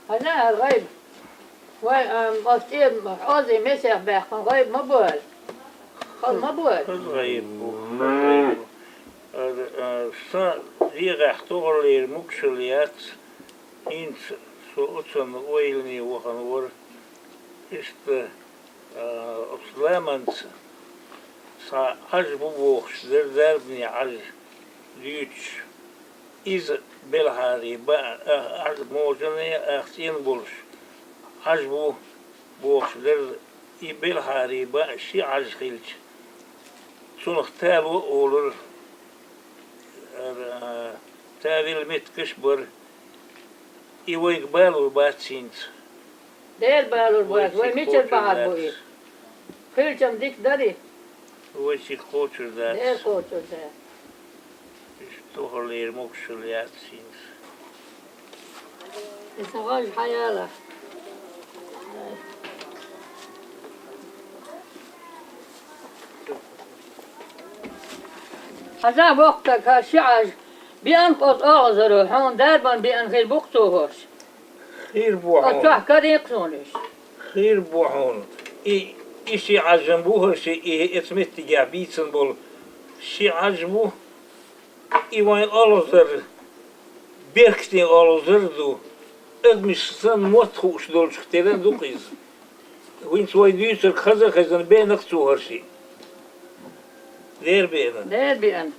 أنا غيب وأستيم عازي مسح بيخن غيب مبول خل مبول غيب غيب die rechtoverleer mokseliat in zo'n oilnie gaan worden is de opslemend sa ajbobox der niet als Duits is Belhari ba als mogen echt inbols ajbobox der i Belhari ba si als gilt zo'n tafel olur تاويل ميت كشبر يويق بالو باتسينت دير بالو البوات وين ميتر بعد بوي خيلتم ديك داري ويشي كوتشر دات دير كوتشر دات اشتوهر موكشل ياتسينت يسغاج حياله هذا وقتك هالشعج بينقص أعذره حون دربا بينغي بوقتوهش خير بوحون أتوح كريقسونش خير بوحون إشي عجبوه شيء اسمه تجابيتن بول شي عجبوه إيوان ألوزر بيركتين ألوزر دو أدمش سن موتخوش دول شختيران دو قيز وين سوي ديوسر خزن بينك توهر شي دير بينا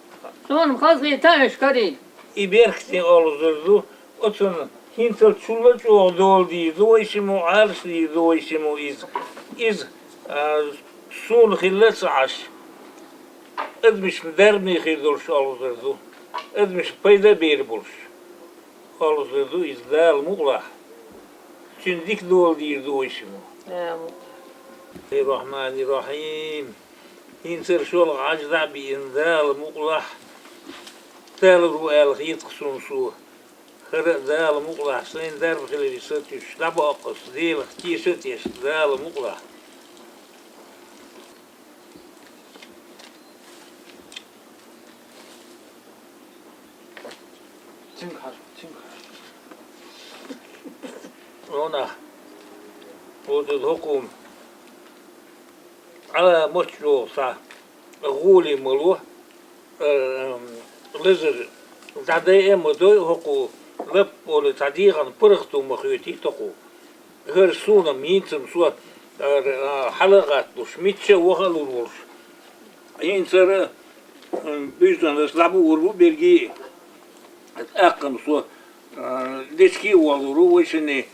Son mkhazgi taş kari. İberktin olurdu. Otun hintel çulla çoğdol diye. Doyşimu arş diye doyşimu iz sun khillas aş. Edmiş dermi khidurş olurdu. Edmiş payda bir buluş. Olurdu izdal muğlah. Çindik dol diye doyşimu. Bismillahirrahmanirrahim. Hinter şol acda bi indal muğlah. تالو الخيط قصونسو خرق دال مقلع سين درب خلي ستيش دباقص ديل اختي ستيش دال مقلع تنكر هنا ود الحكم على مشروع صح غولي ملوه لزر تعدي مدوي هقو لب ولا تعديغان برختو مخيوتي تقو غير سونا مينتم سوا حلقات دوش ميتشا وخلو الورش ينسر بيجدان لسلابو وربو بيرجي اتأقم سوا ديشكي والورو ويشني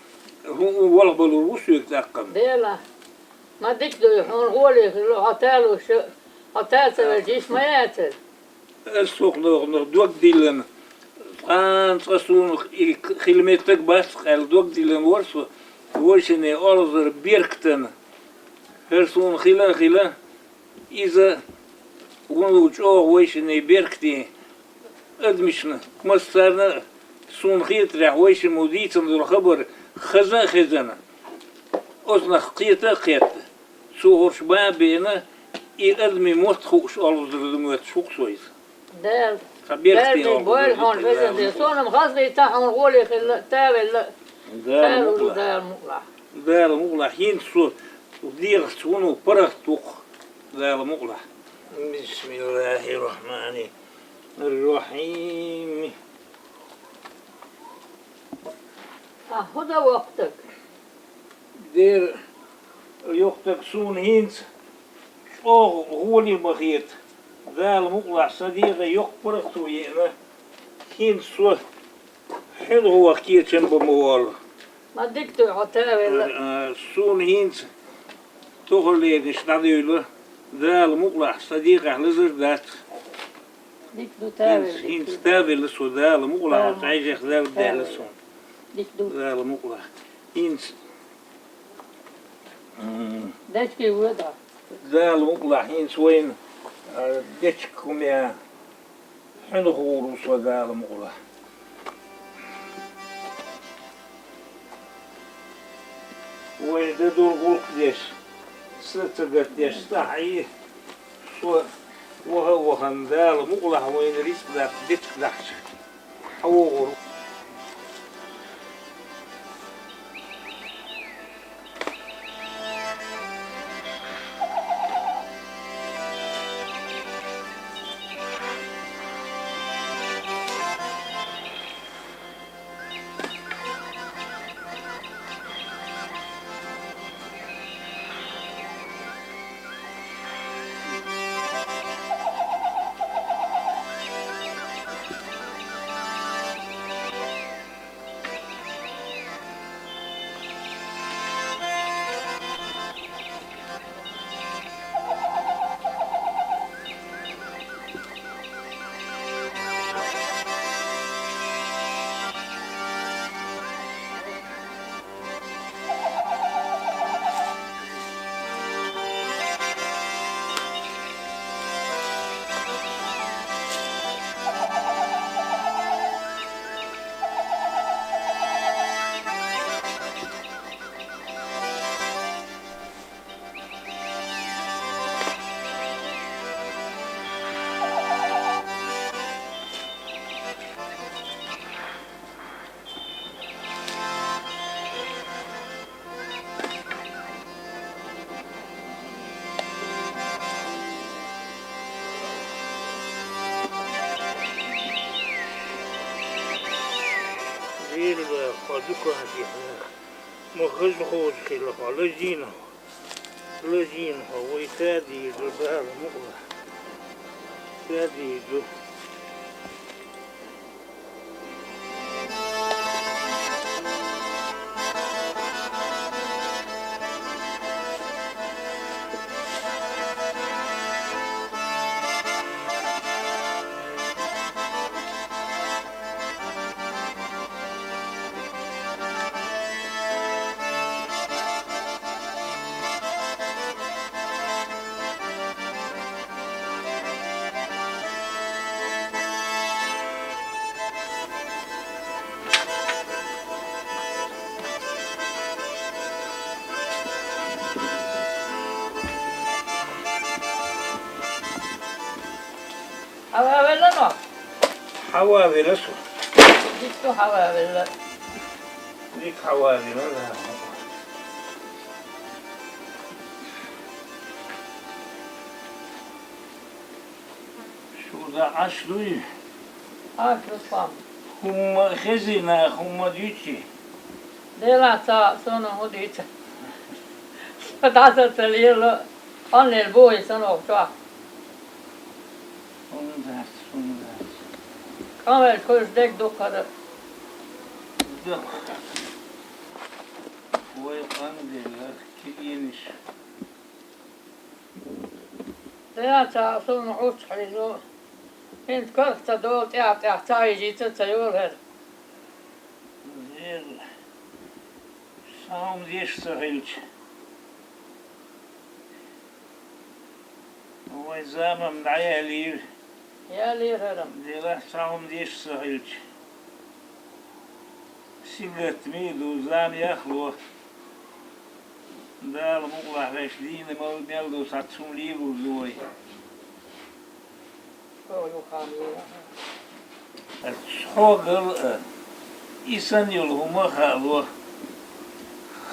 هو والبلو وسوك تأقم ديلا ما ديك دو يحون غولي عتالو عتالو الجيش ما ياتل السوق دوك ديلن تقصون خيلمتك بس قال دوك ديلن ورسو وشني أرزر بيركتن هرسون خيلا إذا ونوش وشني بيركتي أدمشنا مسترنا سون خيط راح وش موديتن ذو الخبر خزانة أصلا قيت سوهرش بابينا أدمي متخوش أرزر دموت شوق سويس دال خبيرتي بول هون بزن دي صون مخزي تاعهم غولي تاول دال مقلع حين سو دير سونو برختوق دال مقلع بسم الله الرحمن الرحيم هذا وقتك دير يوقتك سون هينت شو غولي بخيت ذا المقلع صديقة يقبرق توينا كين سوى حلو هو كير جنب موال ما ديكتو عتاول سون هينت تغلي نشتغل ذا المقلع صديقة لزر ذات ديكتو تاول هينت تابل لسو ذا المقلع تعيش ذا الدع لسو ديكتو ذا المقلع هينت داشكي وضع ذا المقلع هينت وين ديتشكم يا حنغور وصدال مغلا وين دور غلق ديش ستقت ديش تحيي وهو خندال مغلا وين ريس بلاك ديتك دحش حوغور دكاتي مخرج خوش خلقه لجينه ويتادي دبال مقلع تادي دو Havavilla no. حوافي لسه Dittu havavilla. ليك حوافي لا شو ذا عشلوي Aşlı fam. هم خزينة هم ديوتشي Dela ta sonu hudit. Dasa telielo. Annel voi sanoo tuo. هم ذات Kavel kurs dek dukkada. دق ويقندل كينش Dela ta sonu hutskalilu. Hint korta dolt ja taiji tutsa julher. غير سام ديش سهلش هو زامن دعيالي Ja lirheram. ديلا سام ديش سهلش سيلت ميدو زام يخلو دال مقلع ليش دين ميلدو ساتسوم ليبو زوي Koju kamilla. الشوغل إيسان يلهما خالو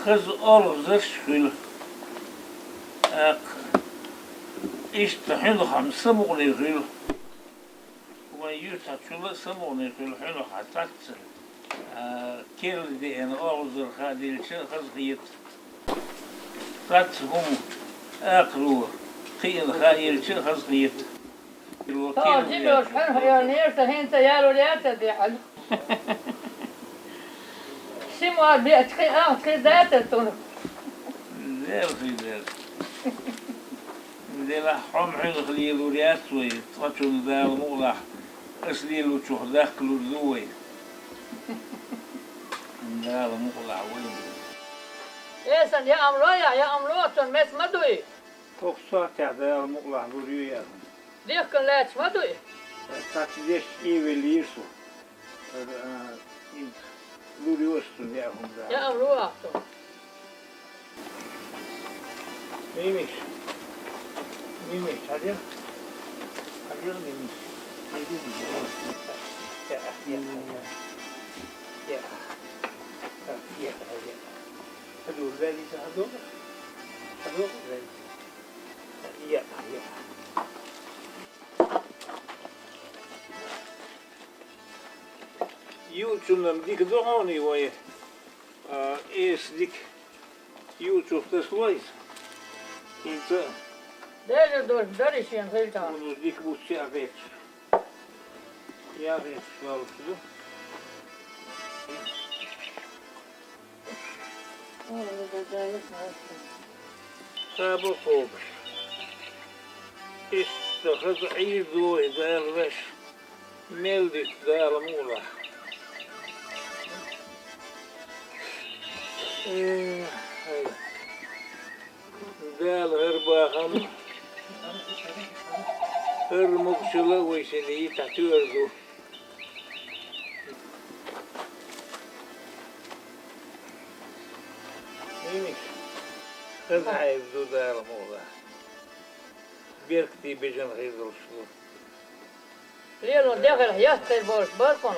خز أول زرشل إشتحلو خمسة مغنيخل ويشتحلو سمغنيخل حلو حتاتسل كيل دي أن أول زر خادي خز خيط تاتسهم أقلو خيل خايل خز خيط Ta Timur han gör ner så hinta jag och det det hal. Simon det tre det då. زين ديلا حم حلو خليل وريات وي تطلعوا ذا المولح اسليل وتشوح داخل الزوي ذا المولح وين Sen jag amlo ton mest madui. توقصات ذا المولح وريات Det kan läts madui. تاتديش إيفيليسو لوريوستو ياهم ذا Jag amlo ton. ميمش هذا ميمش هذول ذلك هذول يا يوتشون ديك دعوني ويا إيش ديك يوتشوف تسويس إنت Det är då dörrisen skilta. onu dik bu vet. Jag vet vad du. سابق فوق استخذ عيدو إذا الغش ملدت دار مولح دال غرباهم هرمقشلة ويسني تحتوردو ميمش خذ عيدو دار مولح بيركتي بجن غير رسول Lielo degel jätter bors barkon.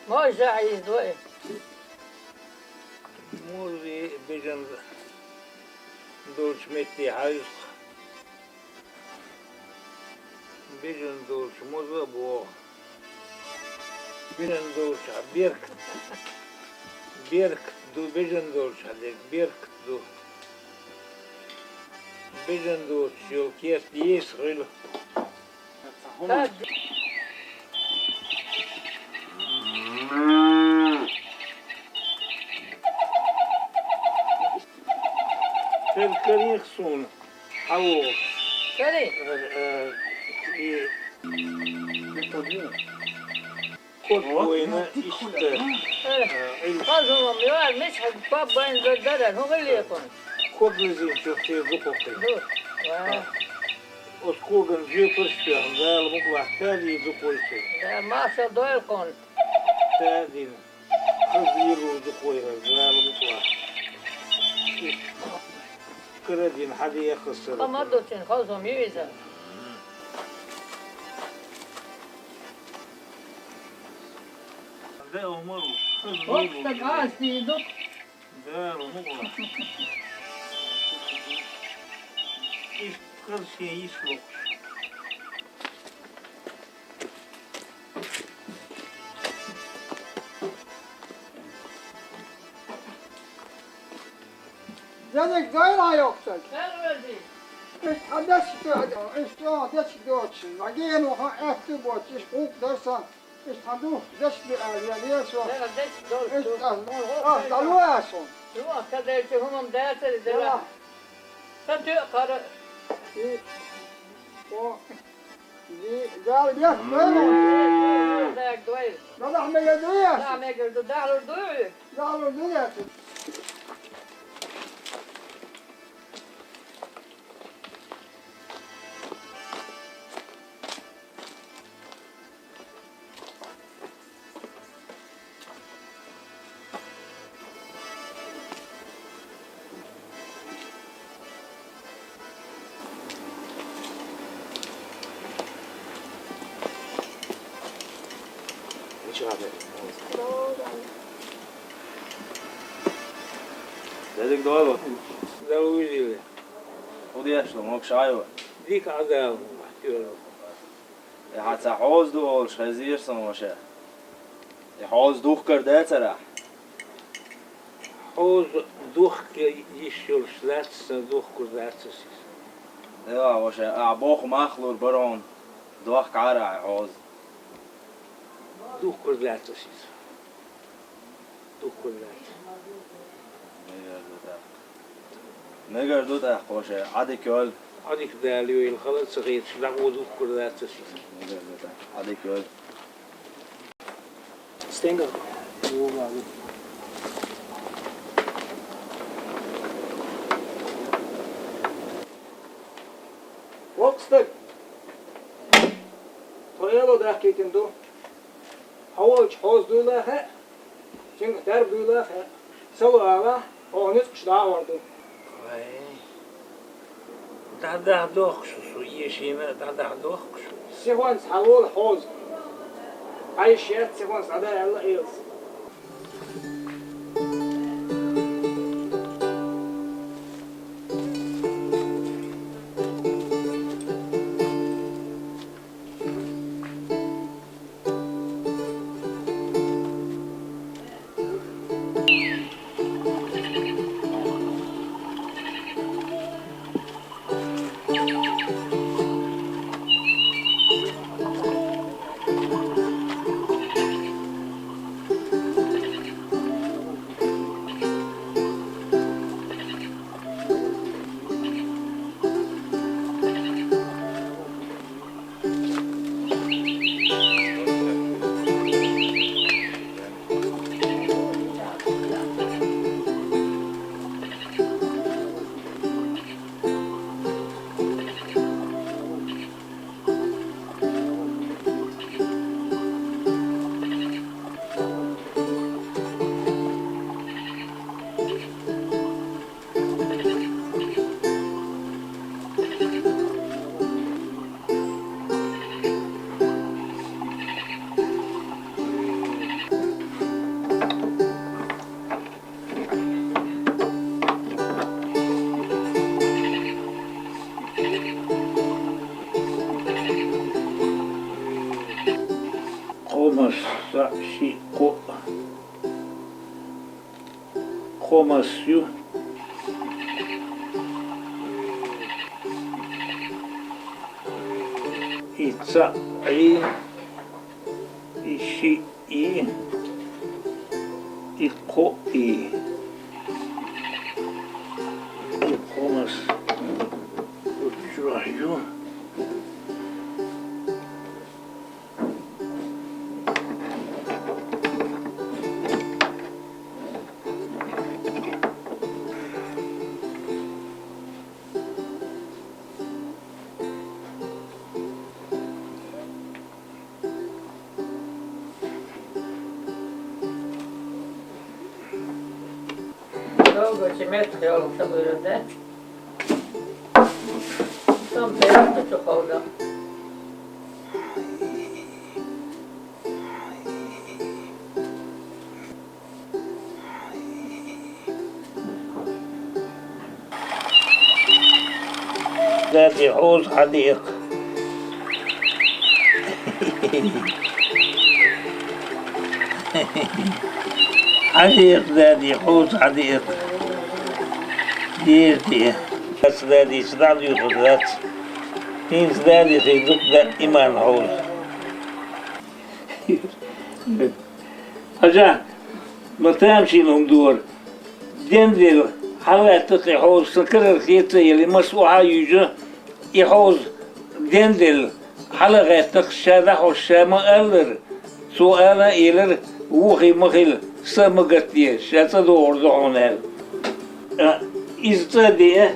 Moi sai doi. موري بجن دولش متي عايز بجن دولش موزة بو بجن دولش عبيرك Berkdu bejendolşadek berkdu. Bejendolşul kes yesril. Tad Kerkeriksun. Havo. kari. Kod boyuna işte. Kazımım ya mis bab ben zedder no geliyor konu. Kod rezin çok tezli koktu. Dur. Vay. Oskogan jöpürspüren, väl mukla tädi zukoyse. Ya masa doyur konu. Tädin. Kızıyru zukoyra, väl mukla. Kredin hadiye kısırı. Ama doçun kazım yiyiz. De umaru. Hop da gaz diyorduk. Väl mukla. İş kız şey iş yok. Dedik daira yoksa. Ver verdi. Hades işte hades için. Lagen o etti bu iş hukuk dersen. İşte handu des bir yani so. Ver de dur. İşte daluason. Yok kadar ki humam derse de. Sen diyor karı. O gel gel böyle. Dayak doyur. Nada me yediyor. Name gördü dağılır doyur. Dalu diyor. Dedik doğru. Da uyuyla. O diye şlo mok şayo. Dik adam diyorum. حتى حوز دول خزير سموشه حوز دوخ کرده ترى Hoz duh yişyol şlatsa duh kurdatsız. ايوه وشه اعبوخ مخلور برون دوخ عرع حوز Duh kurdatsız. Duh kurdatsız. نگر دو تا خوشه عادي كول Adik daliyo il khalat صغير şlaq o duh kurdatsız. نگر دو تا عادي كول Stenga. Vokstuk. Toyalo da kekindo. Havoç hozdula ha. Çünkü der duyla ha. Savava onus kışla vardı. Vay. Da doqsu yeşine da doqsu. Sihon havol hoz. Ay şert sihon sada Allah eyls. Qomas sa shi qo. komasyu. İtsa i işi i iko i komas uçuraju. Dolgoci metri olsa buyurdu. Tam beyaz da çok oldu. ذات حوض حديق. حديق ذاتي حوض حديق. ديرتي بس ذاتي سداد يخذ ذات هين ذاتي سيدوك ذات إيمان حوض. أجا ما تمشي لهم دور دندل حالاتك حوض سكر الخيط يلي مسوحة يجي يحوض دندل حلقاتك شادح والشام ألر سؤال إلر وخي مخيل سمقتي شاتا دور دعونال إزتادي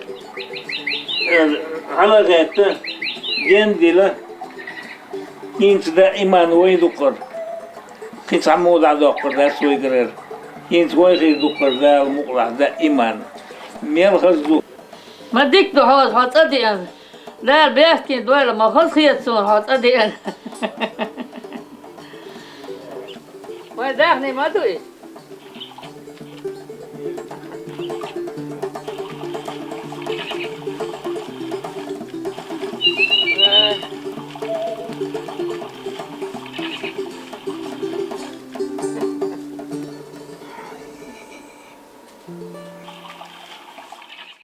حلقاتك دندل ينت دائما ويدقر كنت عمود على دقر لا سوي قرر ينت ويخي دقر ذا المقلع دائما ميل خزو ما ديك دو حوض حوض أديان لا البيحكي دوالة ما خلص خيطسون حوض أديان ما داخني ما دوي